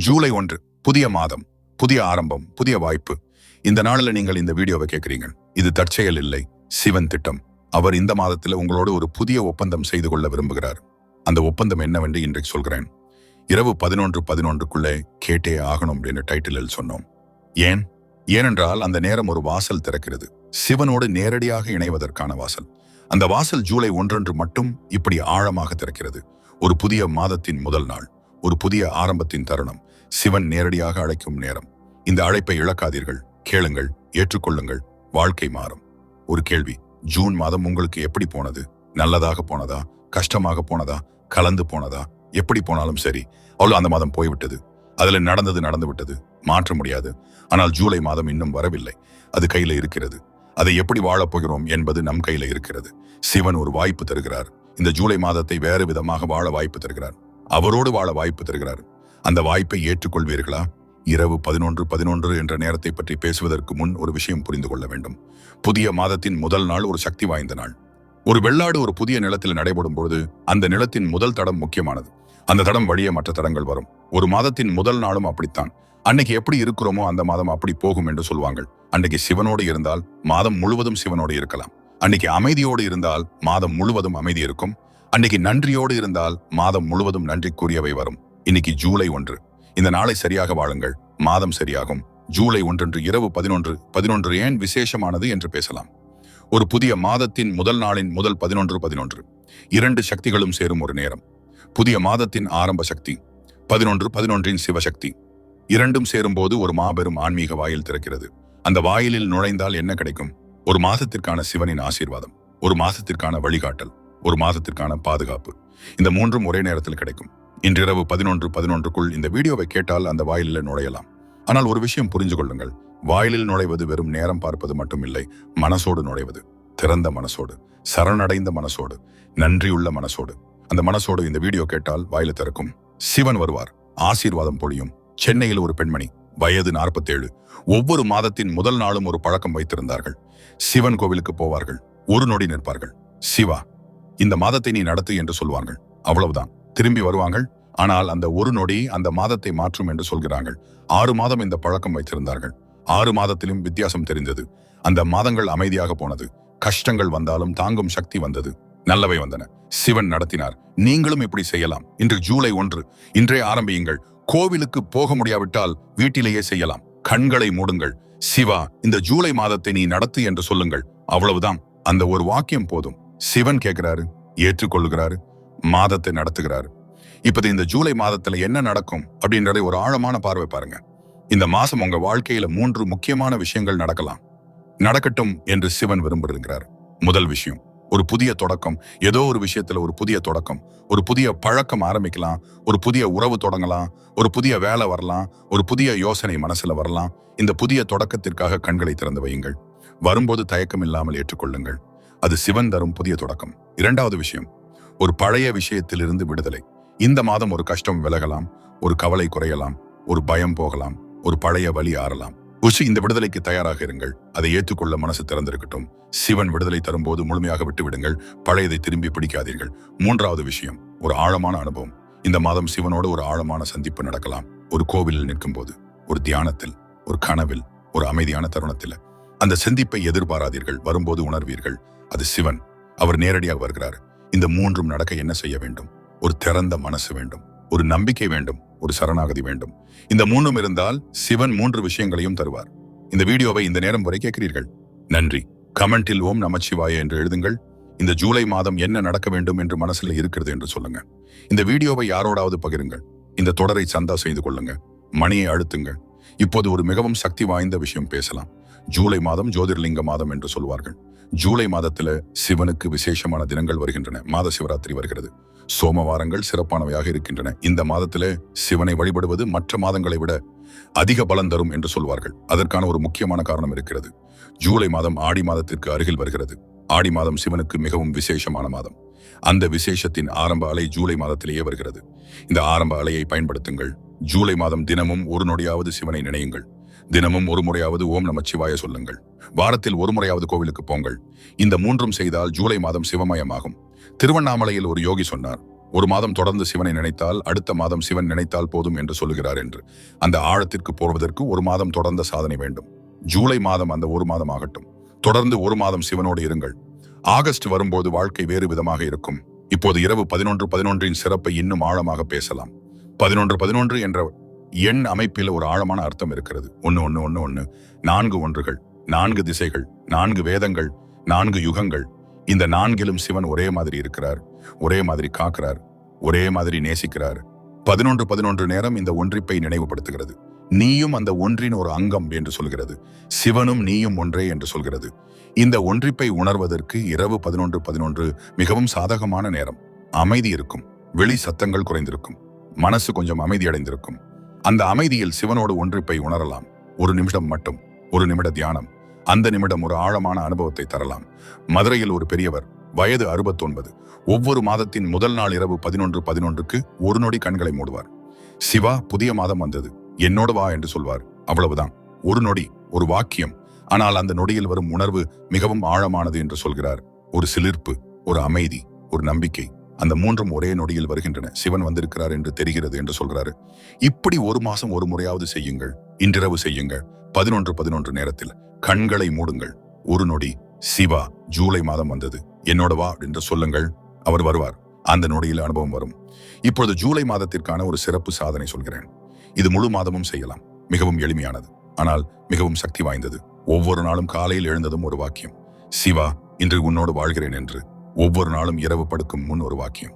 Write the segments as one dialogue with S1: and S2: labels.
S1: ஜூலை 1 புதிய மாதம், புதிய ஆரம்பம், புதிய வாய்ப்பு. இந்த நாளில் நீங்கள் இந்த வீடியோவை கேட்கிறீங்க. இது தற்செயல் இல்லை, சிவன் திட்டம். அவர் இந்த மாதத்தில் உங்களோடு ஒரு புதிய ஒப்பந்தம் செய்து கொள்ள விரும்புகிறார். அந்த ஒப்பந்தம் என்னவென்று இன்றைக்கு சொல்கிறேன். இரவு 11:11க்குள்ளே கேட்டே ஆகணும் அப்படின்னு டைட்டிலில் சொன்னோம். ஏனென்றால் அந்த நேரம் ஒரு வாசல் திறக்கிறது, சிவனோடு நேரடியாக இணைவதற்கான வாசல். அந்த வாசல் ஜூலை 1 மட்டும் இப்படி ஆழமாக திறக்கிறது. ஒரு புதிய மாதத்தின் முதல் நாள், ஒரு புதிய ஆரம்பத்தின் தருணம், சிவன் நேரடியாக அழைக்கும் நேரம். இந்த அழைப்பை இழக்காதீர்கள். கேளுங்கள், ஏற்றுக்கொள்ளுங்கள், வாழ்க்கை மாறும். ஒரு கேள்வி, ஜூன் மாதம் உங்களுக்கு எப்படி போனது? நல்லதாக போனதா, கஷ்டமாக போனதா, கலந்து போனதா? எப்படி போனாலும் சரி, அவ்வளோ அந்த மாதம் போய்விட்டது. அதுல நடந்து விட்டது, மாற்ற முடியாது. ஆனால் ஜூலை மாதம் இன்னும் வரவில்லை. அது கையில இருக்கிறது. அதை எப்படி வாழப்போகிறோம் என்பது நம் கையில இருக்கிறது. சிவன் ஒரு வாய்ப்பு தருகிறார். இந்த ஜூலை மாதத்தை வேறு விதமாக வாழ வாய்ப்பு தருகிறார். அவரோடு வாழ வாய்ப்பு தருகிறார். அந்த வாய்ப்பை ஏற்றுக்கொள்வீர்களா? இரவு 11:11 என்ற நேரத்தை பற்றி பேசுவதற்கு முன் ஒரு விஷயம் புரிந்து கொள்ள வேண்டும். புதிய மாதத்தின் முதல் நாள் ஒரு சக்தி வாய்ந்த நாள். ஒரு வெள்ளாடு ஒரு புதிய நிலத்தில் நடைபெறும் பொழுது அந்த நிலத்தின் முதல் தடம் முக்கியமானது. அந்த தடம் வழியே மற்ற தடங்கள் வரும். ஒரு மாதத்தின் முதல் நாளும் அப்படித்தான். அன்னைக்கு எப்படி இருக்கிறோமோ அந்த மாதம் அப்படி போகும் என்று சொல்வாங்க. அன்னைக்கு சிவனோடு இருந்தால் மாதம் முழுவதும் சிவனோடு இருக்கலாம். அன்னைக்கு அமைதியோடு இருந்தால் மாதம் முழுவதும் அமைதி இருக்கும். அன்னைக்கு நன்றியோடு இருந்தால் மாதம் முழுவதும் நன்றிக்குரியவை வரும். இன்னைக்கு ஜூலை 1. இந்த நாளை சரியாக வாழுங்கள், மாதம் சரியாகும். ஜூலை 1 இரவு 11:11 ஏன் விசேஷமானது என்று பேசலாம். ஒரு புதிய மாதத்தின் முதல் நாளின் முதல் 11:11 இரண்டு சக்திகளும் சேரும் ஒரு நேரம். புதிய மாதத்தின் ஆரம்ப சக்தி, 11:11 சிவசக்தி. இரண்டும் சேரும்போது ஒரு மாபெரும் ஆன்மீக வாயில் திறக்கிறது. அந்த வாயிலில் நுழைந்தால் என்ன கிடைக்கும்? ஒரு மாதத்திற்கான சிவனின் ஆசீர்வாதம், ஒரு மாதத்திற்கான வழிகாட்டல், ஒரு மாதத்திற்கான பாதுகாப்பு. இந்த மூன்றும் ஒரே நேரத்தில் கிடைக்கும். இன்றிரவு 11:11க்குள் இந்த வீடியோவை கேட்டால் அந்த வாயிலில் நுழையலாம். ஆனால் ஒரு விஷயம் புரிஞ்சு கொள்ளுங்கள். வாயிலில் நுழைவது வெறும் நேரம் பார்ப்பது மட்டும் இல்லை, மனசோடு நுழைவது. திறந்த மனசோடு, சரணடைந்த மனசோடு, நன்றியுள்ள மனசோடு. அந்த மனசோடு இந்த வீடியோ கேட்டால் வாயில திறக்கும். சிவன் வருவார், ஆசீர்வாதம் பொழியும். சென்னையில் ஒரு பெண்மணி, வயது 47. ஒவ்வொரு மாதத்தின் முதல் நாளும் ஒரு பழக்கம் வைத்திருந்தார்கள். சிவன் கோவிலுக்கு போவார்கள், ஒரு நொடி நிற்பார்கள். சிவா, இந்த மாதத்தை நீ நடத்து என்று சொல்வார்கள். அவ்வளவுதான். திரும்பி வருவாங்கள். ஆனால் அந்த ஒரு நொடி அந்த மாதத்தை மாற்றும் என்று சொல்கிறார்கள். 6 மாதம் இந்த பழக்கம் வைத்திருந்தார்கள். 6 மாதத்திலும் வித்தியாசம் தெரிந்தது. அந்த மாதங்கள் அமைதியாக போனது. கஷ்டங்கள் வந்தாலும் தாங்கும் சக்தி வந்தது. நல்லவை வந்தன. சிவன் நடத்தினார். நீங்களும் இப்படி செய்யலாம். இன்று ஜூலை 1. இன்றே ஆரம்பியுங்கள். கோவிலுக்கு போக முடியாவிட்டால் வீட்டிலேயே செய்யலாம். கண்களை மூடுங்கள். சிவா, இந்த ஜூலை மாதத்தை நீ நடத்து என்று சொல்லுங்கள். அவ்வளவுதான். அந்த ஒரு வாக்கியம் போதும். சிவன் கேட்கிறாரு, ஏற்றுக்கொள்ளுகிறாரு, மாதத்தை நடத்துகிறாரு. இப்ப இந்த ஜூலை மாதத்துல என்ன நடக்கும் அப்படின்றத ஒரு ஆழமான பார்வை பாருங்க. இந்த மாசம் உங்க வாழ்க்கையில 3 முக்கியமான விஷயங்கள் நடக்கட்டும் என்று சிவன் விரும்புகிறார். முதல் விஷயம், ஒரு புதிய தொடக்கம். ஏதோ ஒரு விஷயத்துல ஒரு புதிய தொடக்கம், ஒரு புதிய பழக்கம் ஆரம்பிக்கலாம், ஒரு புதிய உறவு தொடங்கலாம், ஒரு புதிய வேலை வரலாம், ஒரு புதிய யோசனை மனசுல வரலாம். இந்த புதிய தொடக்கத்திற்காக கண்களை திறந்து வையுங்கள். வரும்போது தயக்கம் இல்லாமல் ஏற்றுக்கொள்ளுங்கள். அது சிவன் தரும் புதிய தொடக்கம். இரண்டாவது விஷயம், ஒரு பழைய விஷயத்திலிருந்து விடுதலை. இந்த மாதம் ஒரு கஷ்டம் விலகலாம், ஒரு கவலை குறையலாம், ஒரு பயம் போகலாம், ஒரு பழைய வலி ஆறலாம். இந்த விடுதலைக்கு தயாராக இருங்கள். அதை ஏற்றுக்கொள்ள மனசு திறந்திருக்கட்டும். சிவன் விடுதலை தரும்போது முழுமையாக விட்டு விடுங்கள். பழையதை திரும்பி பிடிக்காதீர்கள். மூன்றாவது விஷயம், ஒரு ஆழமான அனுபவம். இந்த மாதம் சிவனோடு ஒரு ஆழமான சந்திப்பு நடக்கலாம். ஒரு கோவிலில் நிற்கும் போது, ஒரு தியானத்தில், ஒரு கனவில், ஒரு அமைதியான தருணத்தில். அந்த சந்திப்பை எதிர்பாராதீர்கள். வரும்போது உணர்வீர்கள், அது சிவன். அவர் நேரடியாக வருகிறார். இந்த மூன்றும் நடக்க என்ன செய்ய வேண்டும்? ஒரு திறந்த மனசு வேண்டும், ஒரு நம்பிக்கை வேண்டும், ஒரு சரணாகதி வேண்டும். இந்த மூன்றும் இருந்தால் சிவன் 3 விஷயங்களையும் தருவார். இந்த வீடியோவை இந்த நேரம் வரை கேட்கிறீர்கள். நன்றி. கமெண்டில் ஓம் நமச்சிவாய என்று எழுதுங்கள். இந்த ஜூலை மாதம் என்ன நடக்க வேண்டும் என்று மனசுல இருக்கிறது என்று சொல்லுங்க. இந்த வீடியோவை யாரோடாவது பகிருங்கள். இந்த தொடரை சந்தா செய்து கொள்ளுங்க. மணியை அழுத்துங்கள். இப்போது ஒரு மிகவும் சக்தி வாய்ந்த விஷயம் பேசலாம். ஜூலை மாதம் ஜோதிர்லிங்க மாதம் என்று சொல்வார்கள். ஜூலை மாதத்துல சிவனுக்கு விசேஷமான தினங்கள் வருகின்றன. மாத சிவராத்திரி வருகிறது. சோமவாரங்கள் சிறப்பானவையாக இருக்கின்றன. இந்த மாதத்திலே சிவனை வழிபடுவது மற்ற மாதங்களை விட அதிக பலன் தரும் என்று சொல்வார்கள். அதற்கான ஒரு முக்கியமான காரணம் இருக்கிறது. ஜூலை மாதம் ஆடி மாதத்திற்கு அருகில் வருகிறது. ஆடி மாதம் சிவனுக்கு மிகவும் விசேஷமான மாதம். அந்த விசேஷத்தின் ஆரம்ப அலை ஜூலை மாதத்திலேயே வருகிறது. இந்த ஆரம்ப அலையை பயன்படுத்துங்கள். ஜூலை மாதம் தினமும் ஒரு நொடியாவது சிவனை நினையுங்கள். தினமும் ஒரு முறையாவது ஓம் நமச்சிவாய சொல்லுங்கள். வாரத்தில் ஒரு முறையாவது கோவிலுக்கு போங்கள். இந்த மூன்றும் செய்தால் ஜூலை மாதம் சிவமயமாகும். திருவண்ணாமலையில் ஒரு யோகி சொன்னார், ஒரு மாதம் தொடர்ந்து சிவனை நினைத்தால் அடுத்த மாதம் சிவன் நினைத்தால் போதும் என்று சொல்லுகிறார் என்று. அந்த ஆழத்திற்கு போவதற்கு ஒரு மாதம் தொடர்ந்த சாதனை வேண்டும். ஜூலை மாதம் அந்த ஒரு மாதம் ஆகட்டும். தொடர்ந்து ஒரு மாதம் சிவனோடு இருங்கள். ஆகஸ்ட் வரும்போது வாழ்க்கை வேறு விதமாக இருக்கும். இப்போது இரவு 11-11 சிறப்பை இன்னும் ஆழமாக பேசலாம். 11-11 என்ற எண் அமைப்பில் ஒரு ஆழமான அர்த்தம் இருக்கிறது. 1-1-1-1, 4 ஒன்றுகள், 4 திசைகள், 4 வேதங்கள், 4 யுகங்கள். இந்த 4லும் சிவன் ஒரே மாதிரி இருக்கிறார், ஒரே மாதிரி காக்கிறார், ஒரே மாதிரி நேசிக்கிறார். 11-11 நேரம் இந்த ஒன்றிப்பை நினைவுபடுத்துகிறது. நீயும் அந்த ஒன்றின் ஒரு அங்கம் என்று சொல்கிறது. சிவனும் நீயும் ஒன்றே என்று சொல்கிறது. இந்த ஒன்றிப்பை உணர்வதற்கு இரவு 11-11 மிகவும் சாதகமான நேரம். அமைதி இருக்கும், வெளி சத்தங்கள் குறைந்திருக்கும், மனசு கொஞ்சம் அமைதி அடைந்திருக்கும். அந்த அமைதியில் சிவனோடு ஒன்றிப்பை உணரலாம். ஒரு நிமிடம் மட்டும், ஒரு நிமிட தியானம். அந்த நிமிடம் ஒரு ஆழமான அனுபவத்தை தரலாம். மதுரையில் ஒரு பெரியவர், வயது 69, ஒவ்வொரு மாதத்தின் முதல் நாள் இரவு 11-11க்கு ஒரு நொடி கண்களை மூடுவார். சிவா, புதிய மாதம் வந்தது, என்னோடு வா என்று சொல்வார். அவ்வளவுதான், ஒரு நொடி, ஒரு வாக்கியம். ஆனால் அந்த நொடியில் வரும் உணர்வு மிகவும் ஆழமானது என்று சொல்கிறார். ஒரு சிலிர்ப்பு, ஒரு அமைதி, ஒரு நம்பிக்கை. அந்த மூன்றும் ஒரே நொடியில் வருகின்றன. சிவன் வந்திருக்கிறார் என்று தெரிகிறது என்று சொல்கிறாரு. இப்படி ஒரு மாசம் ஒரு முறையாவது செய்யுங்கள். இன்றிரவு செய்யுங்கள். 11-11 நேரத்தில் கண்களை மூடுங்கள். ஒரு நொடி, சிவா, ஜூலை மாதம் வந்தது, என்னோட வா என்று சொல்லுங்கள். அவர் வருவார். அந்த நொடியில் அனுபவம் வரும். இப்பொழுது ஜூலை மாதத்திற்கான ஒரு சிறப்பு சாதனை சொல்கிறேன். இது முழு மாதமும் செய்யலாம். மிகவும் எளிமையானது, ஆனால் மிகவும் சக்தி வாய்ந்தது. ஒவ்வொரு நாளும் காலையில் எழுந்ததும் ஒரு வாக்கியம், சிவா, இன்று உன்னோடு வாழ்கிறேன் என்று. ஒவ்வொரு நாளும் இரவு படுக்கும் முன் ஒரு வாக்கியம்,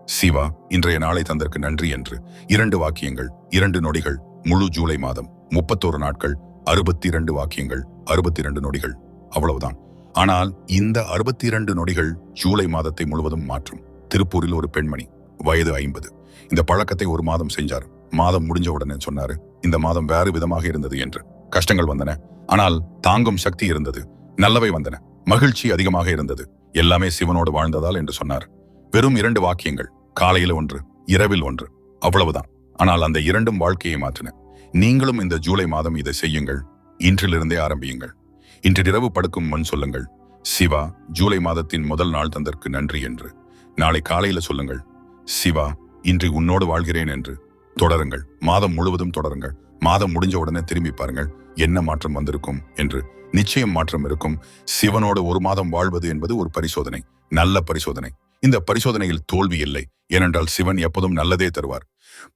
S1: சிவா, இன்றைய நாளை தந்தற்கு நன்றி என்று. 2 வாக்கியங்கள், 2 நொடிகள். முழு ஜூலை மாதம் 31 நாட்கள், 62 வாக்கியங்கள், 62 நொடிகள். அவ்வளவுதான். ஆனால் இந்த 62 நொடிகள் ஜூலை மாதத்தை முழுவதும் மாற்றும். திருப்பூரில் ஒரு பெண்மணி, வயது 50, இந்த பழக்கத்தை ஒரு மாதம் செஞ்சார். மாதம் முடிஞ்ச உடனே சொன்னாரு, இந்த மாதம் வேறு விதமாக இருந்தது என்று. கஷ்டங்கள் வந்தன, ஆனால் தாங்கும் சக்தி இருந்தது. நல்லவை வந்தன, மகிழ்ச்சி அதிகமாக இருந்தது. எல்லாமே சிவனோடு வாழ்ந்ததால் என்று சொன்னார். வெறும் 2 வாக்கியங்கள், காலையில் 1, இரவில் 1, அவ்வளவுதான். ஆனால் அந்த 2ம் வாழ்க்கையை மாற்றின. நீங்களும் இந்த ஜூலை மாதம் இதை செய்யுங்கள். இன்றிலிருந்தே ஆரம்பியுங்கள். இன்று இரவு படுக்கும் முன் சொல்லுங்கள், சிவா, ஜூலை மாதத்தின் முதல் நாள் தந்தற்கு நன்றி என்று. நாளை காலையில சொல்லுங்கள், சிவா, இன்று உன்னோடு வாழ்கிறேன் என்று. தொடருங்கள். மாதம் முழுவதும் தொடருங்கள். மாதம் முடிஞ்ச உடனே திரும்பி பாருங்கள், என்ன மாற்றம் வந்திருக்கும் என்று. நிச்சயம் மாற்றம் இருக்கும். சிவனோடு ஒரு மாதம் வாழ்வது என்பது ஒரு பரிசோதனை, நல்ல பரிசோதனை. இந்த பரிசோதனையில் தோல்வி இல்லை, ஏனென்றால் சிவன் எப்போதும் நல்லதே தருவார்.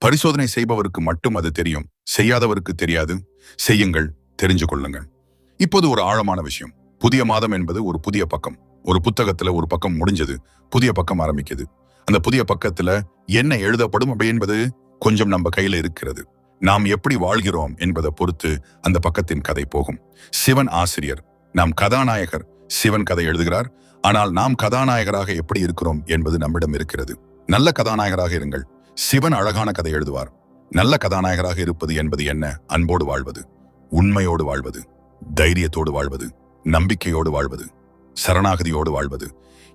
S1: பரிசோதனை செய்பவருக்கு மட்டும் அது தெரியும், செய்யாதவருக்கு தெரியாது. செய்யுங்கள், தெரிஞ்சு கொள்ளுங்கள். இப்போது ஒரு ஆழமான விஷயம். புதிய மாதம் என்பது ஒரு புதிய பக்கம். ஒரு புத்தகத்துல ஒரு பக்கம் முடிஞ்சது, புதிய பக்கம் ஆரம்பிக்குது. அந்த புதிய பக்கத்துல என்ன எழுதப்படும் அப்படி என்பது கொஞ்சம் நம்ம கையில இருக்கிறது. நாம் எப்படி வாழ்கிறோம் என்பதை பொறுத்து அந்த பக்கத்தின் கதை போகும். சிவன் ஆசிரியர், நாம் கதாநாயகர். சிவன் கதை எழுதுகிறார், ஆனால் நாம் கதாநாயகராக எப்படி இருக்கிறோம் என்பது நம்மிடம் இருக்கிறது. நல்ல கதாநாயகராக இருங்கள். சிவன் அழகான கதை எழுதுவார். நல்ல கதாநாயகராக இருப்பது என்பது என்ன? அன்போடு வாழ்வது, உண்மையோடு வாழ்வது, தைரியத்தோடு வாழ்வது, நம்பிக்கையோடு வாழ்வது, சரணாகதியோடு வாழ்வது.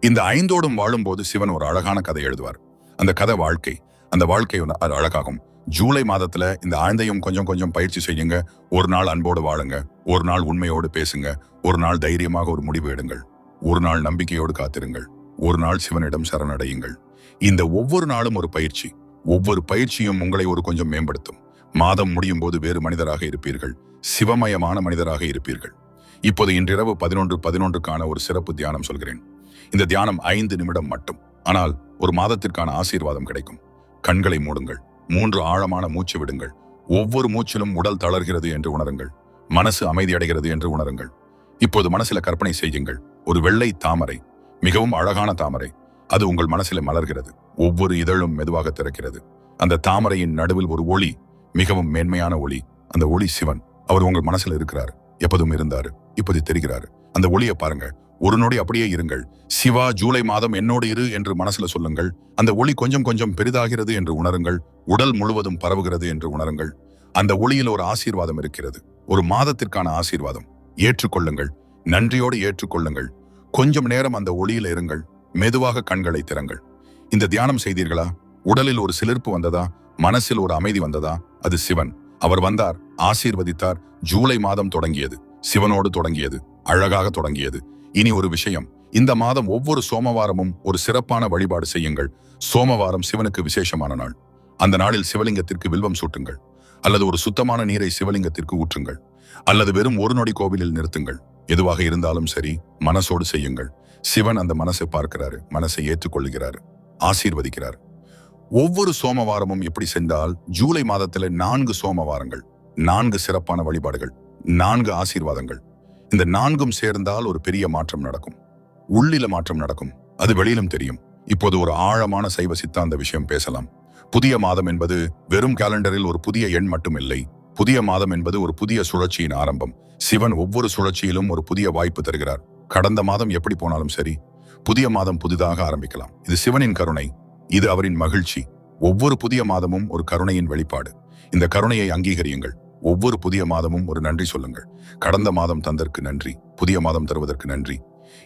S1: இந்த 5ஓடும் வாழும்போது சிவன் ஒரு அழகான கதை எழுதுவார். அந்த கதை வாழ்க்கை. அந்த வாழ்க்கை அழகாகும். ஜூலை மாதத்துல இந்த 5ஐயும் கொஞ்சம் கொஞ்சம் பயிற்சி செய்யுங்க. ஒரு நாள் அன்போடு வாழுங்க, ஒரு நாள் உண்மையோடு பேசுங்க, ஒரு நாள் தைரியமாக ஒரு முடிவு எடுங்கள், ஒரு நாள் நம்பிக்கையோடு காத்திருங்கள், ஒரு நாள் சிவனிடம் சரணடையுங்கள். இந்த ஒவ்வொரு நாளும் ஒரு பயிற்சி. ஒவ்வொரு பயிற்சியும் உங்களை ஒரு கொஞ்சம் மேம்படுத்தும். மாதம் முடியும் போது வேறு மனிதராக இருப்பீர்கள், சிவமயமான மனிதராக இருப்பீர்கள். இப்போது இன்றிரவு 11-11க்கான ஒரு சிறப்பு தியானம் சொல்கிறேன். இந்த தியானம் 5 நிமிடம் மட்டும், ஆனால் ஒரு மாதத்திற்கான ஆசீர்வாதம் கிடைக்கும். கண்களை மூடுங்கள். 3 ஆழமான மூச்சு விடுங்கள். ஒவ்வொரு மூச்சிலும் உடல் தளர்கிறது என்று உணருங்கள். மனசு அமைதி அடைகிறது என்று உணருங்கள். இப்போது மனசில கற்பனை செய்யுங்கள். ஒரு வெள்ளை தாமரை, மிகவும் அழகான தாமரை. அது உங்கள் மனசில மலர்கிறது. ஒவ்வொரு இதழும் மெதுவாக திறக்கிறது. அந்த தாமரையின் நடுவில் ஒரு ஒளி, மிகவும் மேன்மையான ஒளி. அந்த ஒளி சிவன். அவர் உங்கள் மனசுல இருக்கிறார். எப்போதும் இருந்தாரு, இப்போது தெரிகிறாரு. அந்த ஒளியை பாருங்க. ஒரு நொடி அப்படியே இருங்கள். சிவா, ஜூலை மாதம் என்னோடு இரு என்று மனசுல சொல்லுங்கள். அந்த ஒளி கொஞ்சம் கொஞ்சம் பெரிதாகிறது என்று உணருங்கள். உடல் முழுவதும் பரவுகிறது என்று உணருங்கள். அந்த ஒளியில் ஒரு ஆசீர்வாதம் இருக்கிறது, ஒரு மாதத்திற்கான ஆசீர்வாதம். ஏற்றுக்கொள்ளுங்கள், நன்றியோடு ஏற்றுக்கொள்ளுங்கள். கொஞ்சம் நேரம் அந்த ஒளியில இருங்கள். மெதுவாக கண்களை திறங்கள். இந்த தியானம் செய்தீர்களா? உடலில் ஒரு சிலிர்ப்பு வந்ததா? மனசில் ஒரு அமைதி வந்ததா? அது சிவன். அவர் வந்தார், ஆசீர்வதித்தார். ஜூலை மாதம் தொடங்கியது, சிவனோடு தொடங்கியது, அழகாக தொடங்கியது. இனி ஒரு விஷயம், இந்த மாதம் ஒவ்வொரு சோமவாரமும் ஒரு சிறப்பான வழிபாடு செய்யுங்கள். சோமவாரம் சிவனுக்கு விசேஷமான நாள். அந்த நாளில் சிவலிங்கத்திற்கு வில்வம் சூட்டுங்கள், அல்லது ஒரு சுத்தமான நீரை சிவலிங்கத்திற்கு ஊற்றுங்கள், அல்லது வெறும் ஒரு நொடி கோவிலில் நிறுத்துங்கள். எதுவாக இருந்தாலும் சரி, மனசோடு செய்யுங்கள். சிவன் அந்த மனசை பார்க்கிறாரு, மனசை ஏற்றுக்கொள்கிறாரு, ஆசீர்வதிக்கிறார். ஒவ்வொரு சோமவாரமும் எப்படி சென்றால் ஜூலை மாதத்துல 4 சோமவாரங்கள், 4 சிறப்பான வழிபாடுகள், 4 ஆசீர்வாதங்கள். இந்த 4ம் சேர்ந்தால் ஒரு பெரிய மாற்றம் நடக்கும். உள்ளில மாற்றம் நடக்கும், அது வெளியிலும் தெரியும். இப்போது ஒரு ஆழமான சைவ சித்தாந்த விஷயம் பேசலாம். புதிய மாதம் என்பது வெறும் கேலண்டரில் ஒரு புதிய எண் மட்டும் இல்லை. புதிய மாதம் என்பது ஒரு புதிய சுழற்சியின் ஆரம்பம். சிவன் ஒவ்வொரு சுழற்சியிலும் ஒரு புதிய வாய்ப்பு தருகிறார். கடந்த மாதம் எப்படி போனாலும் சரி, புதிய மாதம் புதிதாக ஆரம்பிக்கலாம். இது சிவனின் கருணை, இது அவரின் மகிழ்ச்சி. ஒவ்வொரு புதிய மாதமும் ஒரு கருணையின் வெளிப்பாடு. இந்த கருணையை அங்கீகரியுங்கள். ஒவ்வொரு புதிய மாதமும் ஒரு நன்றி சொல்லுங்கள். கடந்த மாதம் தந்தற்கு நன்றி, புதிய மாதம் தருவதற்கு நன்றி.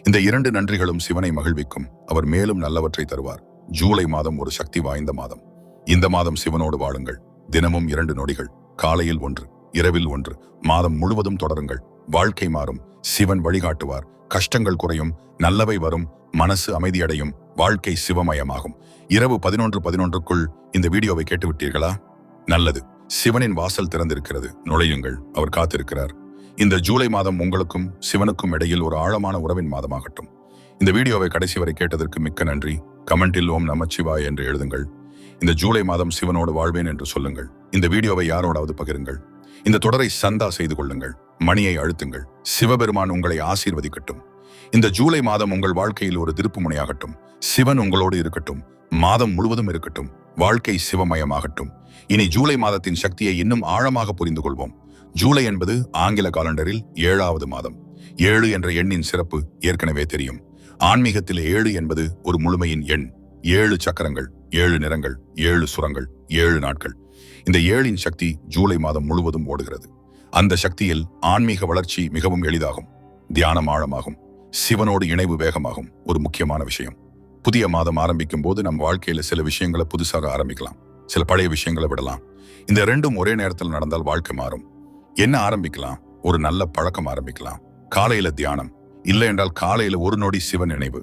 S1: இந்த 2 நன்றிகளும் சிவனை மகிழ்விக்கும். அவர் மேலும் நல்லவற்றை தருவார். ஜூலை மாதம் ஒரு சக்தி வாய்ந்த மாதம். இந்த மாதம் சிவனோடு வாழுங்கள். தினமும் 2 நொடிகள், காலையில் 1, இரவில் 1, மாதம் முழுவதும் தொடருங்கள். வாழ்க்கை மாறும், சிவன் வழிகாட்டுவார், கஷ்டங்கள் குறையும், நல்லவை வரும், மனசு அமைதியடையும், வாழ்க்கை சிவமயமாகும். இரவு 11:11க்குள் இந்த வீடியோவை கேட்டுவிட்டீர்களா? நல்லது. சிவனின் வாசல் திறந்திருக்கிறது, நுழையுங்கள். அவர் காத்திருக்கிறார். இந்த ஜூலை மாதம் உங்களுக்கும் சிவனுக்கும் இடையில் ஒரு ஆழமான உறவின் மாதமாகட்டும். இந்த வீடியோவை கடைசி வரை கேட்டதற்கு மிக்க நன்றி. கமெண்டில் ஓம் நமச்சிவாய் என்று எழுதுங்கள். இந்த ஜூலை மாதம் சிவனோடு வாழ்வேன் என்று சொல்லுங்கள். இந்த வீடியோவை யாரோடாவது பகிருங்கள். இந்த தொடரை சந்தா செய்து கொள்ளுங்கள். மணியை அழுத்துங்கள். சிவபெருமான் உங்களை ஆசீர்வதிக்கட்டும். இந்த ஜூலை மாதம் உங்கள் வாழ்க்கையில் ஒரு திருப்பு முனையாகட்டும். சிவன் உங்களோடு இருக்கட்டும். மாதம் முழுவதும் இருக்கட்டும். வாழ்க்கை சிவமயமாகட்டும். இனி ஜூலை மாதத்தின் சக்தியை இன்னும் ஆழமாக புரிந்து கொள்வோம். ஜூலை என்பது ஆங்கில காலண்டரில் 7வது மாதம். 7 என்ற எண்ணின் சிறப்பு ஏற்கனவே தெரியும். ஆன்மீகத்தில் 7 என்பது ஒரு முழுமையின் எண். 7 சக்கரங்கள், 7 நிறங்கள், 7 சுரங்கள், 7 நாட்கள். இந்த 7இன் சக்தி ஜூலை மாதம் முழுவதும் ஓடுகிறது. அந்த சக்தியில் ஆன்மீக வளர்ச்சி மிகவும் எளிதாகும். தியானம் ஆழமாகும். சிவனோடு இணைவு வேகமாகும். ஒரு முக்கியமான விஷயம், புதிய மாதம் ஆரம்பிக்கும் போது நம் வாழ்க்கையில சில விஷயங்களை புதுசாக ஆரம்பிக்கலாம். சில பழைய விஷயங்களை விடலாம். இந்த 2ம் ஒரே நேரத்தில் நடந்தால் வாழ்க்கை மாறும். என்ன ஆரம்பிக்கலாம்? ஒரு நல்ல பழக்கம் ஆரம்பிக்கலாம். காலையில தியானம், இல்லை என்றால் காலையில ஒரு நொடி சிவன் நினைவு,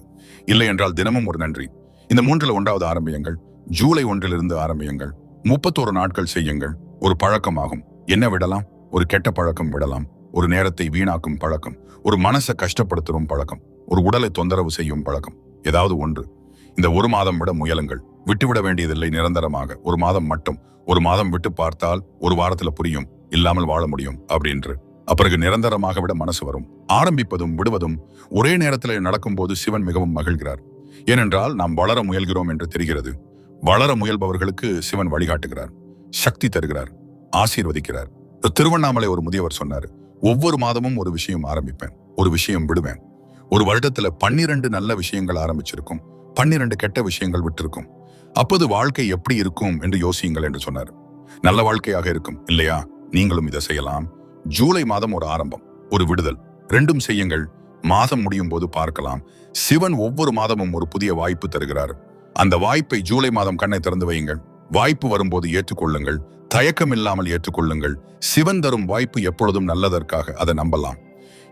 S1: இல்லை என்றால் தினமும் ஒரு நன்றி. இந்த 3ல் 1வது ஆரம்பியுங்கள். ஜூலை 1லிருந்து ஆரம்பியுங்கள். 31 நாட்கள் செய்யுங்கள். ஒரு பழக்கமாகும். என்ன விடலாம்? ஒரு கெட்ட பழக்கம் விடலாம். ஒரு நேரத்தை வீணாக்கும் பழக்கம், ஒரு மனசை கஷ்டப்படுத்தும் பழக்கம், ஒரு உடலை தொந்தரவு செய்யும் பழக்கம், ஏதாவது ஒன்று. இந்த 1 மாதம் விட முயலுங்கள். விட்டுவிட வேண்டியதில்லை நிரந்தரமாக. 1 மாதம் மட்டும். 1 மாதம் விட்டு பார்த்தால் 1 வாரத்துல புரியும், இல்லாமல் வாழ முடியும் அப்படின்று. அப்பிறகு நிரந்தரமாக விட மனசு வரும். ஆரம்பிப்பதும் விடுவதும் ஒரே நேரத்தில் நடக்கும்போது சிவன் மிகவும் மகிழ்கிறார். ஏனென்றால் நாம் வளர முயல்கிறோம் என்று தெரிகிறது. வளர முயல்பவர்களுக்கு சிவன் வழிகாட்டுகிறார், சக்தி தருகிறார், ஆசீர்வதிக்கிறார். திருவண்ணாமலை ஒரு முதியவர் சொன்னார், ஒவ்வொரு மாதமும் ஒரு விஷயம் ஆரம்பிப்பேன், ஒரு விஷயம் விடுவேன். ஒரு வருடத்துல 12 நல்ல விஷயங்கள் ஆரம்பிச்சிருக்கும், 12 கெட்ட விஷயங்கள் விட்டிருக்கும். அப்போது வாழ்க்கை எப்படி இருக்கும் என்று யோசியுங்கள் என்று சொன்னார். நல்ல வாழ்க்கையாக இருக்கும் இல்லையா? நீங்களும் இதை செய்யலாம். ஜூலை மாதம் ஒரு ஆரம்பம், ஒரு விடுதல். 2ம் செய்யுங்கள். மாதம் முடியும் போது பார்க்கலாம். சிவன் ஒவ்வொரு மாதமும் ஒரு புதிய வாய்ப்பு தருகிறார். அந்த வாய்ப்பை ஜூலை மாதம் கண்ணை திறந்து வையுங்கள். வாய்ப்பு வரும்போது ஏற்றுக்கொள்ளுங்கள். தயக்கம் இல்லாமல் ஏற்றுக்கொள்ளுங்கள். சிவன் தரும் வாய்ப்பு எப்பொழுதும் நல்லதற்காக, அதை நம்பலாம்.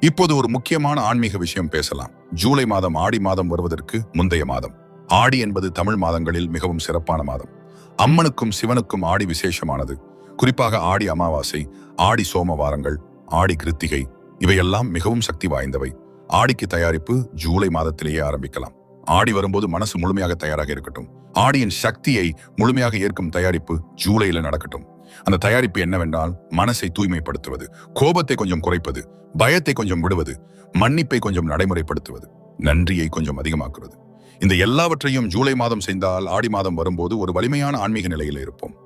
S1: இப்போது ஒரு முக்கியமான ஆன்மீக விஷயம் பேசலாம். ஜூலை மாதம் ஆடி மாதம் வருவதற்கு முந்தைய மாதம். ஆடி என்பது தமிழ் மாதங்களில் மிகவும் சிறப்பான மாதம். அம்மனுக்கும் சிவனுக்கும் ஆடி விசேஷமானது. குறிப்பாக ஆடி அமாவாசை, ஆடி சோமவாரங்கள், ஆடி கிருத்திகை, இவையெல்லாம் மிகவும் சக்தி வாய்ந்தவை. ஆடிக்கு தயாரிப்பு ஜூலை மாதத்திலேயே ஆரம்பிக்கலாம். ஆடி வரும்போது மனசு முழுமையாக தயாராக இருக்கட்டும். ஆடியின் சக்தியை முழுமையாக ஏற்கும் தயாரிப்பு ஜூலையில நடக்கட்டும். அந்த தயாரிப்பு என்னவென்றால், மனசை தூய்மைப்படுத்துவது, கோபத்தை கொஞ்சம் குறைப்பது, பயத்தை கொஞ்சம் விடுவது, மன்னிப்பை கொஞ்சம் நடைமுறைப்படுத்துவது, நன்றியை கொஞ்சம் அதிகமாக்குவது. இந்த எல்லாவற்றையும் ஜூலை மாதம் செய்தால் ஆடி மாதம் வரும்போது ஒரு வலிமையான ஆன்மீக நிலையில இருப்போம்.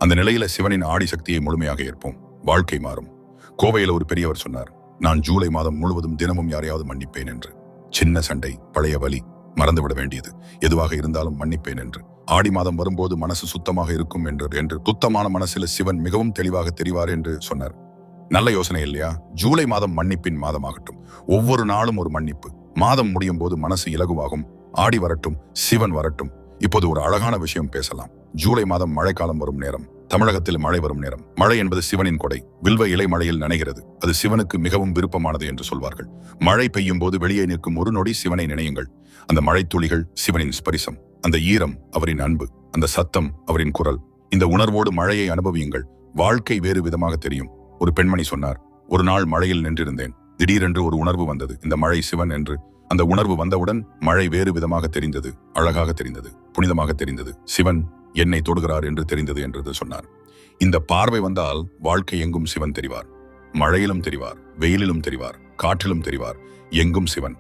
S1: அந்த நிலையில சிவனின் ஆடி சக்தியை முழுமையாக ஏற்போம். வாழ்க்கை மாறும். கோவையில ஒரு பெரியவர் சொன்னார், நான் ஜூலை மாதம் முழுவதும் தினமும் யாரையாவது மன்னிப்பேன் என்று. சின்ன சண்டை, பழைய வலி, மறந்துவிட வேண்டியது எதுவாக இருந்தாலும் மன்னிப்பேன் என்று. ஆடி மாதம் வரும்போது மனசு சுத்தமாக இருக்கும் என்று சுத்தமான மனசில சிவன் மிகவும் தெளிவாக தெரிவார் என்று சொன்னார். நல்ல யோசனை இல்லையா? ஜூலை மாதம் மன்னிப்பின் மாதமாகட்டும். ஒவ்வொரு நாளும் ஒரு மன்னிப்பு. மாதம் முடியும் போது மனசு இலகுவாகும். ஆடி வரட்டும், சிவன் வரட்டும். இப்போது ஒரு அழகான விஷயம் பேசலாம். ஜூலை மாதம் மழைக்காலம் வரும் நேரம். தமிழகத்தில் மழை வரும் நேரம். மழை என்பது சிவனின் கொடை. வில்வ இலை மழையில் நனைகிறது. அது சிவனுக்கு மிகவும் விருப்பமானது என்று சொல்வார்கள். மழை பெய்யும் போது வெளியே நிற்கும் ஒரு நொடி சிவனை நினையுங்கள். அந்த மழை துளிகள் சிவனின் ஸ்பரிசம், அந்த ஈரம் அவரின் அன்பு, அந்த சத்தம் அவரின் குரல். இந்த உணர்வோடு மழையை அனுபவியுங்கள். வாழ்க்கை வேறு விதமாக தெரியும். ஒரு பெண்மணி சொன்னார், ஒரு நாள் மழையில் நின்றிருந்தேன். திடீரென்று ஒரு உணர்வு வந்தது, இந்த மழை சிவன் என்று. அந்த உணர்வு வந்தவுடன் மழை வேறு விதமாக தெரிந்தது, அழகாக தெரிந்தது, புனிதமாக தெரிந்தது. சிவன் என்னை தொடுகிறார் என்று தெரிந்தது என்று சொன்னார். இந்த பார்வை வந்தால் வாழ்க்கை எங்கும் சிவன் தெரிவார். மழையிலும் தெரிவார், வெயிலிலும் தெரிவார், காற்றிலும் தெரிவார், எங்கும் சிவன்.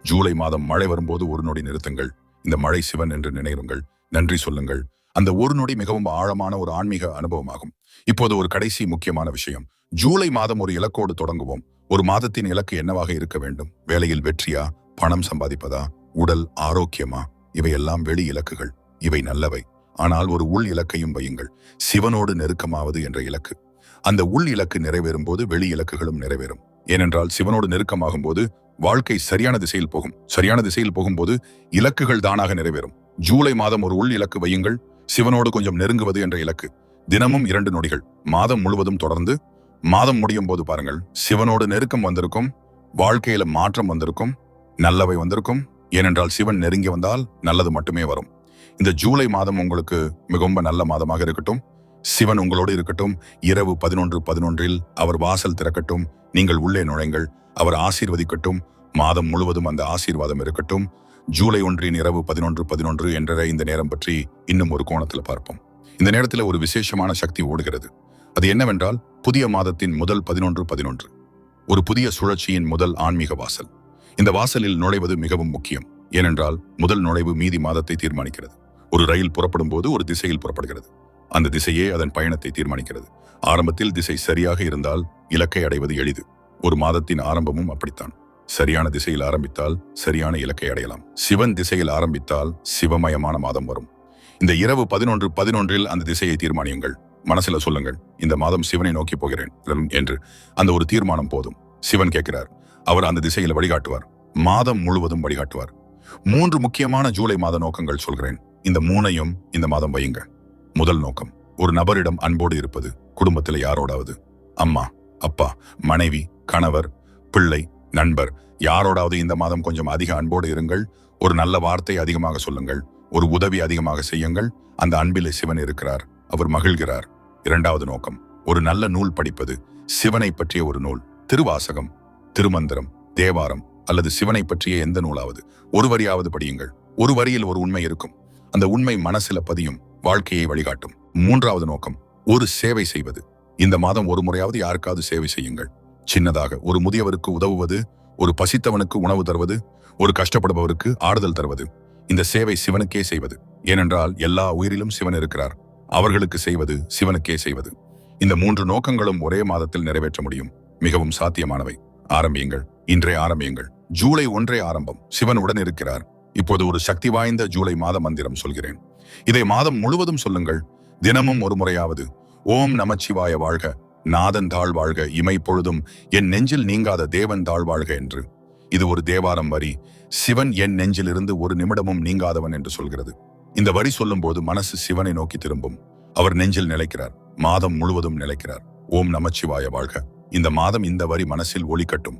S1: ஜூலை மாதம் மழை வரும்போது ஒரு நொடி நிறுத்துங்கள். இந்த மழை சிவன் என்று நினைவுங்கள், நன்றி சொல்லுங்கள். அந்த ஒரு நொடி மிகவும் ஆழமான ஒரு ஆன்மீக அனுபவமாகும். இப்போது ஒரு கடைசி முக்கியமான விஷயம். ஜூலை மாதம் ஒரு இலக்கோடு தொடங்குவோம். ஒரு மாதத்தின் இலக்கு என்னவாக இருக்க வேண்டும்? வேலையில் வெற்றியா? பணம் சம்பாதிப்பதா? உடல் ஆரோக்கியமா? இவையெல்லாம் வெளி இலக்குகள். இவை நல்லவை. ஆனால் ஒரு உள் இலக்கையும் வையுங்கள். சிவனோடு நெருக்கமாவது என்ற இலக்கு. அந்த உள் இலக்கு நிறைவேறும் போது வெளி இலக்குகளும் நிறைவேறும். ஏனென்றால் சிவனோடு நெருக்கமாகும் போது வாழ்க்கை சரியான திசையில் போகும். சரியான திசையில் போகும்போது இலக்குகள் தானாக நிறைவேறும். ஜூலை மாதம் ஒரு உள் இலக்கு வையுங்கள். சிவனோடு கொஞ்சம் நெருங்குவது என்ற இலக்கு. தினமும் 2 நொடிகள். மாதம் முழுவதும் தொடர்ந்து. மாதம் முடியும் போது பாருங்கள், சிவனோடு நெருக்கம் வந்திருக்கும், வாழ்க்கையில மாற்றம் வந்திருக்கும், நல்லவை வந்திருக்கும். ஏனென்றால் சிவன் நெருங்கி வந்தால் நல்லது மட்டுமே வரும். இந்த ஜூலை மாதம் உங்களுக்கு மிகவும் நல்ல மாதமாக இருக்கட்டும். சிவன் உங்களோடு இருக்கட்டும். இரவு 11:11 அவர் வாசல் திறக்கட்டும். நீங்கள் உள்ளே நுழைங்கள். அவர் ஆசீர்வதிக்கட்டும். மாதம் முழுவதும் அந்த ஆசீர்வாதம் இருக்கட்டும். ஜூலை 1 இரவு 11:11 என்ற இந்த நேரம் பற்றி இன்னும் ஒரு கோணத்தில் பார்ப்போம். இந்த நேரத்தில் ஒரு விசேஷமான சக்தி ஓடுகிறது. அது என்னவென்றால், புதிய மாதத்தின் முதல் 11:11 ஒரு புதிய சுழற்சியின் முதல் ஆன்மீக வாசல். இந்த வாசலில் நுழைவது மிகவும் முக்கியம். ஏனென்றால் முதல் நுழைவு மீதி மாதத்தை தீர்மானிக்கிறது. ஒரு ரயில் புறப்படும் போது ஒரு திசையில் புறப்படுகிறது. அந்த திசையே அதன் பயணத்தை தீர்மானிக்கிறது. ஆரம்பத்தில் திசை சரியாக இருந்தால் இலக்கை அடைவது எளிது. ஒரு மாதத்தின் ஆரம்பமும் அப்படித்தான். சரியான திசையில் ஆரம்பித்தால் சரியான இலக்கை அடையலாம். சிவன் திசையில் ஆரம்பித்தால் சிவமயமான மாதம் வரும். இந்த இரவு 11:11 அந்த திசையை தீர்மானியுங்கள். மனசுல சொல்லுங்கள், இந்த மாதம் சிவனை நோக்கி போகிறேன் என்று. அந்த ஒரு தீர்மானம் போதும். சிவன் கேட்கிறார். அவர் அந்த திசையில் வழிகாட்டுவார். மாதம் முழுவதும் வழிகாட்டுவார். 3 முக்கியமான ஜூலை மாத நோக்கங்கள் சொல்கிறேன். இந்த 3ஐயும் இந்த மாதம் வையுங்க. முதல் நோக்கம், ஒரு நபரிடம் அன்போடு இருப்பது. குடும்பத்தில் யாரோடாவது, அம்மா, அப்பா, மனைவி, கணவர், பிள்ளை, நண்பர், யாரோடாவது இந்த மாதம் கொஞ்சம் அதிக அன்போடு இருங்கள். ஒரு நல்ல வார்த்தை அதிகமாக சொல்லுங்கள். ஒரு உதவி அதிகமாக செய்யுங்கள். அந்த அன்பிலே சிவன் இருக்கிறார். அவர் மகிழ்கிறார். 2வது நோக்கம், ஒரு நல்ல நூல் படிப்பது. சிவனை பற்றிய ஒரு நூல். திருவாசகம், திருமந்திரம், தேவாரம் அல்லது சிவனை பற்றிய எந்த நூலாவது ஒரு வரியாவது படியுங்கள். ஒரு வரியில் ஒரு உண்மை இருக்கும். அந்த உண்மை மனசில பதியும், வாழ்க்கையை வழிகாட்டும். 3வது நோக்கம், ஒரு சேவை செய்வது. இந்த மாதம் ஒரு முறையாவது யாருக்காவது சேவை செய்யுங்கள். சின்னதாக ஒரு முதியவருக்கு உதவுவது, ஒரு பசித்தவனுக்கு உணவு தருவது, ஒரு கஷ்டப்படுபவருக்கு ஆறுதல் தருவது. இந்த சேவை சிவனுக்கே செய்வது. ஏனென்றால் எல்லா உயிரிலும் சிவன் இருக்கிறார். அவர்களுக்கு செய்வது சிவனுக்கே செய்வது. இந்த 3 நோக்கங்களும் ஒரே மாதத்தில் நிறைவேற்ற முடியும். மிகவும் சாத்தியமானவை. ஆரம்பியுங்கள். இன்றே ஆரம்பியுங்கள். ஜூலை 1 ஆரம்பம். சிவன் உடன் இருக்கிறார். இப்போது ஒரு சக்தி வாய்ந்த ஜூலை மாத மந்திரம் சொல்கிறேன். இதை மாதம் முழுவதும் சொல்லுங்கள். தினமும் ஒரு முறையாவது. ஓம் நமச்சிவாய வாழ்க, நாதன் தாழ் வாழ்க, இமை பொழுதும் என் நெஞ்சில் நீங்காத தேவன் தாழ் வாழ்க என்று. இது ஒரு தேவாரம் வரி. சிவன் என் நெஞ்சிலிருந்து ஒரு நிமிடமும் நீங்காதவன் என்று சொல்கிறது. இந்த வரி சொல்லும் போது மனசு சிவனை நோக்கி திரும்பும். அவர் நெஞ்சில் நிலைக்கிறார். மாதம் முழுவதும் நிலைக்கிறார். ஓம் நமச்சிவாய வாழ்க. இந்த மாதம் இந்த வரி மனசில் ஒலிக்கட்டும்.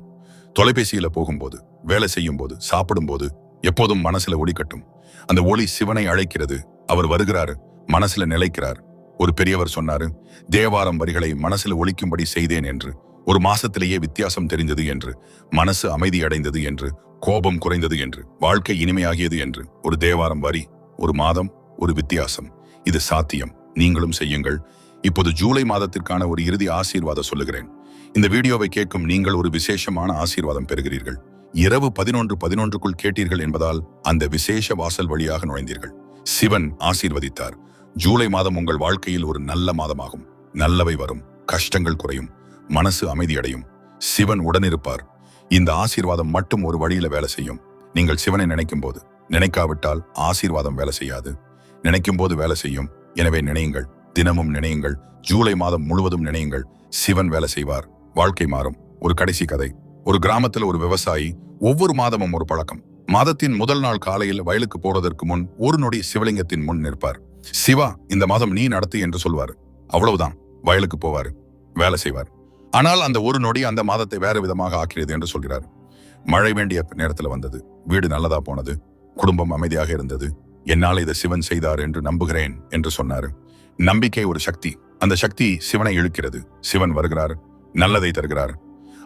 S1: தொலைபேசியில போகும்போது, வேலை செய்யும் போது, சாப்பிடும் போது, எப்போதும் மனசுல ஒலிக்கட்டும். அந்த ஒலி சிவனை அழைக்கிறது. அவர் வருகிறாரு, மனசுல நிலைக்கிறார். ஒரு பெரியவர் சொன்னாரு, தேவாரம் வரிகளை மனசுல ஒலிக்கும்படி செய்தேன் என்று. ஒரு மாசத்திலேயே வித்தியாசம் தெரிந்தது என்று, மனசு அமைதி அடைந்தது என்று, கோபம் குறைந்தது என்று, வாழ்க்கை இனிமையாகியது என்று. ஒரு தேவாரம் வரி, ஒரு மாதம், ஒரு வித்தியாசம். இது சாத்தியம். நீங்களும் செய்யுங்கள். இப்போது ஜூலை மாதத்திற்கான ஒரு இறுதி ஆசீர்வாதம் சொல்லுகிறேன். இந்த வீடியோவை கேட்கும் நீங்கள் ஒரு விசேஷமான ஆசீர்வாதம் பெறுகிறீர்கள். இரவு 11:11 கேட்டீர்கள் என்பதால் அந்த விசேஷ வாசல் வழியாக நுழைந்தீர்கள். சிவன் ஆசீர்வதித்தார். ஜூலை மாதம் உங்கள் வாழ்க்கையில் ஒரு நல்ல மாதமாகும். நல்லவை வரும். கஷ்டங்கள் குறையும். மனசு அமைதியடையும். சிவன் உடனிருப்பார். இந்த ஆசீர்வாதம் மட்டும் ஒரு வழியில வேலை செய்யும். நீங்கள் சிவனை நினைக்கும் போது. நினைக்காவிட்டால் ஆசீர்வாதம் வேலை செய்யாது. நினைக்கும் போது வேலை செய்யும். எனவே நினையுங்கள். தினமும் நினையுங்கள். ஜூலை மாதம் முழுவதும் நினையுங்கள். சிவன் வேலை செய்வார். வாழ்க்கை மாறும். ஒரு கடைசி கதை. ஒரு கிராமத்தில் ஒரு விவசாயி. ஒவ்வொரு மாதமும் ஒரு பழக்கம். மாதத்தின் முதல் நாள் காலையில் வயலுக்கு போறதற்கு முன் ஒரு நொடி சிவலிங்கத்தின் முன் நிற்பார். சிவா, இந்த மாதம் நீ நடத்து என்று சொல்வார். அவ்வளவுதான். வயலுக்கு போவாரு, வேலை செய்வார். ஆனால் அந்த ஒரு நொடி அந்த மாதத்தை வேற விதமாக ஆக்கியது என்று சொல்கிறார். மழை வேண்டிய நேரத்துல வந்தது, வீடு நல்லதா போனது, குடும்பம் அமைதியாக இருந்தது. என்னால் இதை சிவன் செய்தார் என்று நம்புகிறேன் என்று சொன்னாரு. நம்பிக்கை ஒரு சக்தி. அந்த சக்தி சிவனை இழுக்கிறது. சிவன் வருகிறார், நல்லதை தருகிறார்.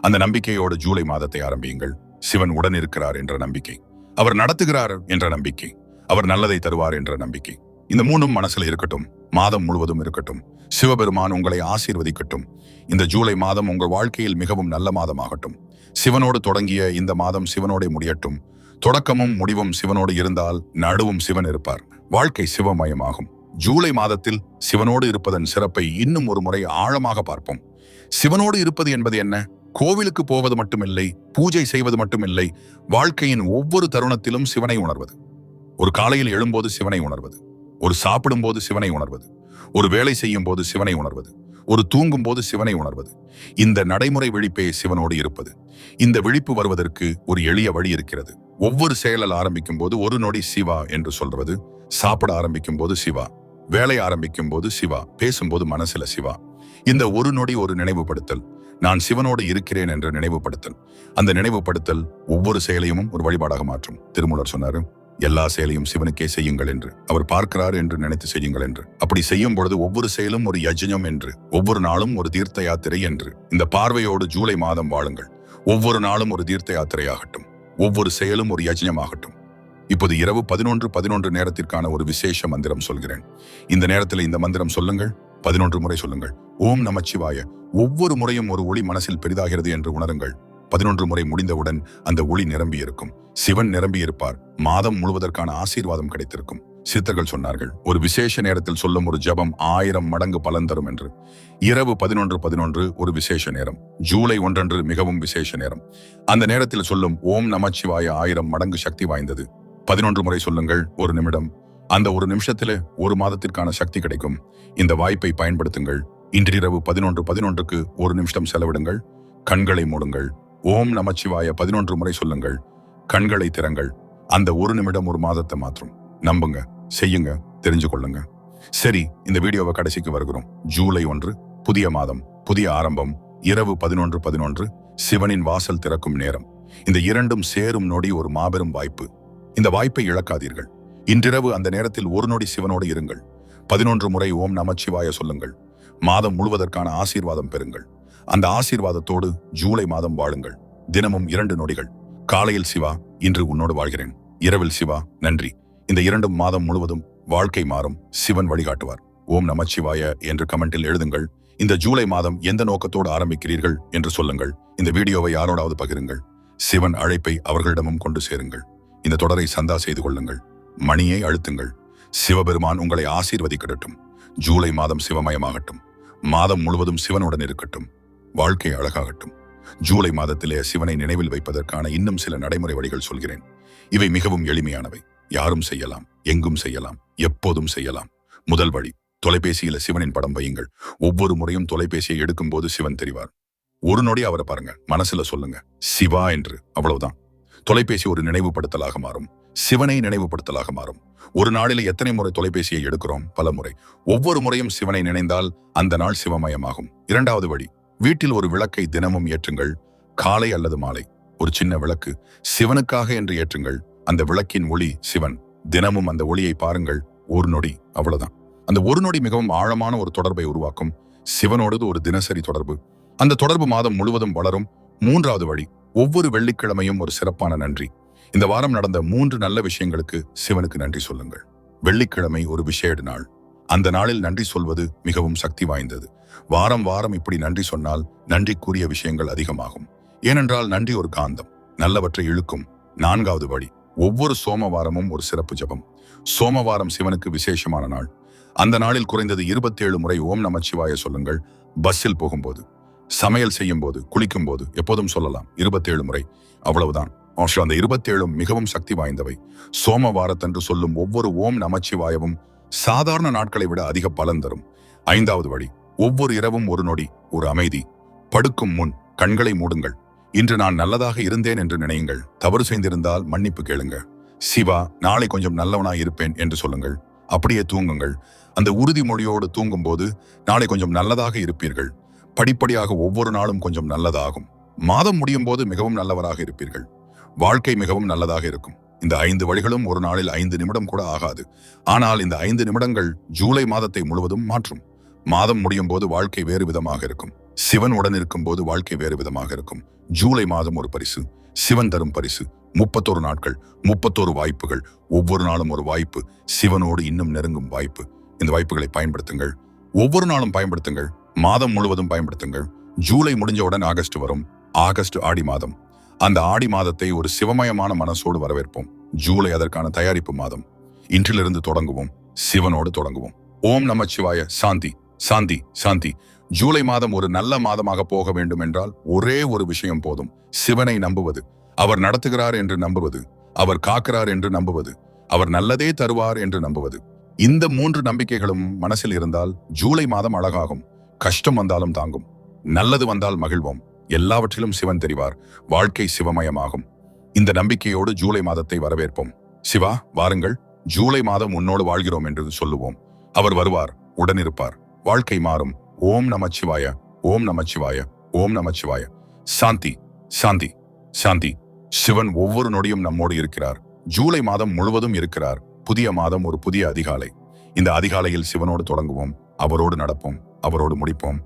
S1: அந்த நம்பிக்கையோடு ஜூலை மாதத்தை ஆரம்பியுங்கள். சிவன் உடன் இருக்கிறார் என்ற நம்பிக்கை, அவர் நடத்துகிறார் என்ற நம்பிக்கை, அவர் நல்லதை தருவார் என்ற நம்பிக்கை. இந்த மூணும் மனசுல இருக்கட்டும். மாதம் முழுவதும் இருக்கட்டும். சிவபெருமான் உங்களை ஆசீர்வதிக்கட்டும். இந்த ஜூலை மாதம் உங்கள் வாழ்க்கையில் மிகவும் நல்ல மாதமாகட்டும். சிவனோடு தொடங்கிய இந்த மாதம் சிவனோட முடியட்டும். தொடக்கமும் முடிவும் சிவனோடு இருந்தால் நடுவும் சிவன் இருப்பார். வாழ்க்கை சிவமயமாகும். ஜூலை மாதத்தில் சிவனோடு இருப்பதன் சிறப்பை இன்னும் ஒரு முறை ஆழமாக பார்ப்போம். சிவனோடு இருப்பது என்பது என்ன? கோவிலுக்கு போவது மட்டுமில்லை, பூஜை செய்வது மட்டுமில்லை, வாழ்க்கையின் ஒவ்வொரு தருணத்திலும் சிவனை உணர்வது. ஒரு காலையில் எழும்போது சிவனை உணர்வது, ஒரு சாப்பிடும் போது சிவனை உணர்வது, ஒரு வேலை செய்யும் போது சிவனை உணர்வது, ஒரு தூங்கும் போது சிவனை உணர்வது. இந்த நடைமுறை விழிப்பே சிவனோடு இருப்பது. இந்த விழிப்பு வருவதற்கு ஒரு எளிய வழி இருக்கிறது. ஒவ்வொரு செயலில் ஆரம்பிக்கும் போது ஒரு நொடி சிவா என்று சொல்றது. சாப்பிட ஆரம்பிக்கும் போது சிவா, வேலை ஆரம்பிக்கும் போது சிவா, பேசும்போது மனசுல சிவா. இந்த ஒரு நொடி ஒரு நினைவுபடுத்தல், நான் சிவனோடு இருக்கிறேன் என்ற நினைவுபடுத்தல். அந்த நினைவுபடுத்தல் ஒவ்வொரு செயலையும் ஒரு வழிபாடாக மாற்றும். திருமூலர் சொன்னாரு, எல்லா செயலையும் சிவனுக்கே செய்யுங்கள் என்று. அவர் பார்க்கிறார் என்று நினைத்து செய்யுங்கள் என்று. அப்படி செய்யும் பொழுது ஒவ்வொரு செயலும் ஒரு யஜ்ஞம் என்று, ஒவ்வொரு நாளும் ஒரு தீர்த்த யாத்திரை என்று. இந்த பார்வையோடு ஜூலை மாதம் வாழுங்கள். ஒவ்வொரு நாளும் ஒரு தீர்த்த யாத்திரையாகட்டும், ஒவ்வொரு செயலும் ஒரு யஜ்ஞமாகட்டும். இப்போது இரவு 11:11 நேரத்திற்கான ஒரு விசேஷ மந்திரம் சொல்கிறேன். இந்த நேரத்தில் இந்த மந்திரம் சொல்லுங்கள். 11 முறை சொல்லுங்கள். ஓம் நமச்சிவாய. ஒவ்வொரு முறையும் ஒரு ஒளி மனசில் பெரிதாகிறது என்று உணருங்கள். 11 முறை முடிந்தவுடன் அந்த ஒளி நிரம்பி இருக்கும். சிவன் நிரம்பி இருப்பார். மாதம் முழுவதற்கான ஆசீர்வாதம் கிடைத்திருக்கும். சித்தர்கள் சொன்னார்கள், ஒரு விசேஷ நேரத்தில் சொல்லும் ஒரு ஜபம் 1000 மடங்கு பலன் தரும் என்று. இரவு 11:11 ஒரு விசேஷ நேரம். ஜூலை 1 மிகவும் விசேஷ நேரம். அந்த நேரத்தில் சொல்லும் ஓம் நமச்சிவாய 1000 மடங்கு சக்தி வாய்ந்தது. 11 முறை சொல்லுங்கள். ஒரு நிமிடம். அந்த ஒரு நிமிஷத்துல ஒரு மாதத்திற்கான சக்தி கிடைக்கும். இந்த வாய்ப்பை பயன்படுத்துங்கள். இன்றிரவு 11:11 ஒரு நிமிஷம் செலவிடுங்கள். கண்களை மூடுங்கள். ஓம் நமச்சிவாய 11 முறை சொல்லுங்கள். கண்களை திறங்கள். அந்த ஒரு நிமிடம் ஒரு மாதத்தை மாற்றும். நம்புங்க, செய்யுங்க, தெரிஞ்சு கொள்ளுங்க. சரி, இந்த வீடியோவை கடைசிக்கு வருகிறோம். ஜூலை 1 புதிய மாதம், புதிய ஆரம்பம். இரவு 11:11 சிவனின் வாசல் திறக்கும் நேரம். இந்த இரண்டும் சேரும் நொடி ஒரு மாபெரும் வாய்ப்பு. இந்த வாய்ப்பை இழக்காதீர்கள். இன்றிரவு அந்த நேரத்தில் ஒரு நொடி சிவனோடு இருங்கள். 11 முறை ஓம் நமச்சிவாய சொல்லுங்கள். மாதம் முழுவதற்கான ஆசீர்வாதம் பெறுங்கள். அந்த ஆசீர்வாதத்தோடு ஜூலை மாதம் வாழுங்கள். தினமும் 2 நொடிகள். காலையில் சிவா, இன்று உன்னோடு வாழ்கிறேன். இரவில் சிவா, நன்றி. இந்த 2 மாதம் முழுவதும் வாழ்க்கை மாறும். சிவன் வழிகாட்டுவார். ஓம் நமச்சிவாய என்று கமெண்டில் எழுதுங்கள். இந்த ஜூலை மாதம் எந்த நோக்கத்தோடு ஆரம்பிக்கிறீர்கள் என்று சொல்லுங்கள். இந்த வீடியோவை யாரோடாவது பகிருங்கள். சிவன் அழைப்பை அவர்களிடமும் கொண்டு சேருங்கள். இந்த தொடரை சந்தா செய்து கொள்ளுங்கள். மணியை அழுத்துங்கள். சிவபெருமான் உங்களை ஆசீர்வதிக்கட்டும். ஜூலை மாதம் சிவமயமாகட்டும். மாதம் முழுவதும் சிவனுடன் இருக்கட்டும். வாழ்க்கை அழகாகட்டும். ஜூலை மாதத்திலே சிவனை நினைவில் வைப்பதற்கான இன்னும் சில நடைமுறை வழிகள் சொல்கிறேன். இவை மிகவும் எளிமையானவை. யாரும் செய்யலாம், எங்கும் செய்யலாம், எப்போதும் செய்யலாம். முதல் வழி, தொலைபேசியில சிவனின் படம் வையுங்கள். ஒவ்வொரு முறையும் தொலைபேசியை எடுக்கும் போது சிவன் தெரிவார். ஒரு நொடி அவரை பாருங்க, மனசுல சொல்லுங்க சிவா என்று. அவ்வளவுதான். தொலைபேசி ஒரு நினைவுபடுத்தலாக மாறும். சிவனை நினைவுபடுத்தலாக மாறும். ஒரு நாளில் எத்தனை முறை தொலைபேசியை எடுக்கிறோம்? பல முறை. ஒவ்வொரு முறையும் சிவனை நினைந்தால் அந்த நாள் சிவமயமாகும். இரண்டாவது வழி, வீட்டில் ஒரு விளக்கை தினமும் ஏற்றுங்கள். காலை அல்லது மாலை ஒரு சின்ன விளக்கு சிவனுக்காக என்று ஏற்றுங்கள். அந்த விளக்கின் ஒளி சிவன். தினமும் அந்த ஒளியை பாருங்கள். ஒரு நொடி, அவ்வளவுதான். அந்த ஒரு நொடி மிகவும் ஆழமான ஒரு தொடர்பை உருவாக்கும். சிவனோடு ஒரு தினசரி தொடர்பு. அந்த தொடர்பு மாதம் முழுவதும் வளரும். மூன்றாவது வழி, ஒவ்வொரு வெள்ளிக்கிழமையும் ஒரு சிறப்பான நன்றி. இந்த வாரம் நடந்த 3 நல்ல விஷயங்களுக்கு சிவனுக்கு நன்றி சொல்லுங்கள். வெள்ளிக்கிழமை ஒரு விசேட நாள். அந்த நாளில் நன்றி சொல்வது மிகவும் சக்தி வாய்ந்தது. வாரம் வாரம் இப்படி நன்றி சொன்னால் நன்றிக்குரிய விஷயங்கள் அதிகமாகும். ஏனென்றால் நன்றி ஒரு காந்தம், நல்லவற்றை இழுக்கும். 4வது வழி, ஒவ்வொரு சோமவாரமும் ஒரு சிறப்பு ஜபம். சோமவாரம் சிவனுக்கு விசேஷமான நாள். அந்த நாளில் குறைந்தது 27 முறை ஓம் நமச்சிவாய சொல்லுங்கள். பஸ்ஸில் போகும்போது, சமையல் செய்யும் போது, குளிக்கும் போது, எப்போதும் சொல்லலாம். 27 முறை, அவ்வளவுதான். அந்த 27 மிகவும் சக்தி வாய்ந்தவை. சோமவாரத்தன்று சொல்லும் ஒவ்வொரு ஓம் நமச்சிவாயவும் சாதாரண நாட்களை விட அதிக பலன் தரும். 5வது வழி, ஒவ்வொரு இரவும் ஒரு நொடி, ஒரு அமைதி. படுக்கும் முன் கண்களை மூடுங்கள். இன்று நான் நல்லதாக இருந்தேன் என்று நினையுங்கள். தவறு செய்திருந்தால் மன்னிப்பு கேளுங்க. சிவா, நாளை கொஞ்சம் நல்லவனாய் இருப்பேன் என்று சொல்லுங்கள். அப்படியே தூங்குங்கள். அந்த உறுதிமொழியோடு தூங்கும்போது நாளை கொஞ்சம் நல்லதாக இருப்பீர்கள். படிப்படியாக ஒவ்வொரு நாளும் கொஞ்சம் நல்லதாகும். மாதம் முடியும் போது மிகவும் நல்லவராக இருப்பீர்கள். வாழ்க்கை மிகவும் நல்லதாக இருக்கும். இந்த 5 வழிகளும் ஒரு நாளில் 5 நிமிடம் கூட ஆகாது. ஆனால் இந்த 5 நிமிடங்கள் ஜூலை மாதத்தை முழுவதும் மாற்றும். மாதம் முடியும் போது வாழ்க்கை வேறு விதமாக இருக்கும். சிவன் உடன் இருக்கும் போது வாழ்க்கை வேறு விதமாக இருக்கும். ஜூலை மாதம் ஒரு பரிசு, சிவன் தரும் பரிசு. 31 நாட்கள், 31 வாய்ப்புகள். ஒவ்வொரு நாளும் ஒரு வாய்ப்பு, சிவனோடு இன்னும் நெருங்கும் வாய்ப்பு. இந்த வாய்ப்புகளை பயன்படுத்துங்கள். ஒவ்வொரு நாளும் பயன்படுத்துங்கள். மாதம் முழுவதும் பயன்படுத்துங்கள். ஜூலை முடிஞ்சவுடன் ஆகஸ்ட் வரும். ஆகஸ்ட் ஆடி மாதம். அந்த ஆடி மாதத்தை ஒரு சிவமயமான மனசோடு வரவேற்போம். ஜூலை அதற்கான தயாரிப்பு மாதம். இன்றிலிருந்து தொடங்குவோம். சிவனோடு தொடங்குவோம். ஓம் நமச்சிவாய. சாந்தி, சாந்தி, சாந்தி. ஜூலை மாதம் ஒரு நல்ல மாதமாக போக வேண்டும் என்றால் ஒரே ஒரு விஷயம் போதும். சிவனை நம்புவது. அவர் நடத்துகிறார் என்று நம்புவது. அவர் காக்கிறார் என்று நம்புவது. அவர் நல்லதே தருவார் என்று நம்புவது. இந்த 3 நம்பிக்கைகளும் மனசில் இருந்தால் ஜூலை மாதம் அழகாகும். கஷ்டம் வந்தாலும் தாங்கும். நல்லது வந்தால் மகிழ்வோம். எல்லாவற்றிலும் சிவன் தெரிவார். வாழ்க்கை சிவமயமாகும். இந்த நம்பிக்கையோடு ஜூலை மாதத்தை வரவேற்போம். சிவா, வாருங்கள். ஜூலை மாதம் உன்னோடு வாழ்கிறோம் என்று சொல்லுவோம். அவர் வருவார், உடனிருப்பார். வாழ்க்கை மாறும். ஓம் நமச்சிவாய. ஓம் நமச்சிவாய. ஓம் நமச்சிவாய. சாந்தி, சாந்தி, சாந்தி. சிவன் ஒவ்வொரு நொடியும் நம்மோடு இருக்கிறார். ஜூலை மாதம் முழுவதும் இருக்கிறார். புதிய மாதம் ஒரு புதிய அதிகாலை. இந்த அதிகாலையில் சிவனோடு தொடங்குவோம். அவரோடு நடப்போம். அவரோடு முடிப்போம்.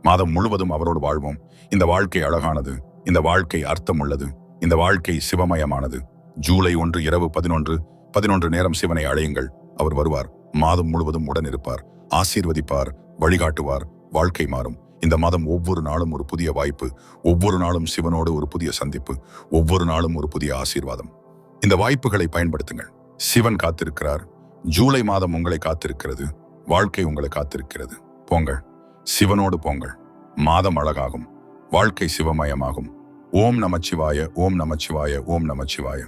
S1: மாதம் முழுவதும் அவரோடு வாழ்வோம். இந்த வாழ்க்கை அழகானது. இந்த வாழ்க்கை அர்த்தம் உள்ளது. இந்த வாழ்க்கை சிவமயமானது. ஜூலை 1 இரவு 11 நேரம் சிவனை அழையுங்கள். அவர் வருவார். மாதம் முழுவதும் உடன் இருப்பார். ஆசீர்வதிப்பார், வழிகாட்டுவார். வாழ்க்கை மாறும். இந்த மாதம் ஒவ்வொரு நாளும் ஒரு புதிய வாய்ப்பு. ஒவ்வொரு நாளும் சிவனோடு ஒரு புதிய சந்திப்பு. ஒவ்வொரு நாளும் ஒரு புதிய ஆசீர்வாதம். இந்த வாய்ப்புகளை பயன்படுத்துங்கள். சிவன் காத்திருக்கிறார். ஜூலை மாதம் உங்களை காத்திருக்கிறது. வாழ்க்கை உங்களை காத்திருக்கிறது. போங்கள். சிவனோடு போங்கள். மாதம் அழகாகும். வாழ்க்கை சிவமயமாகும். ஓம் நமச்சிவாய. ஓம் நமச்சிவாய. ஓம் நமச்சிவாய.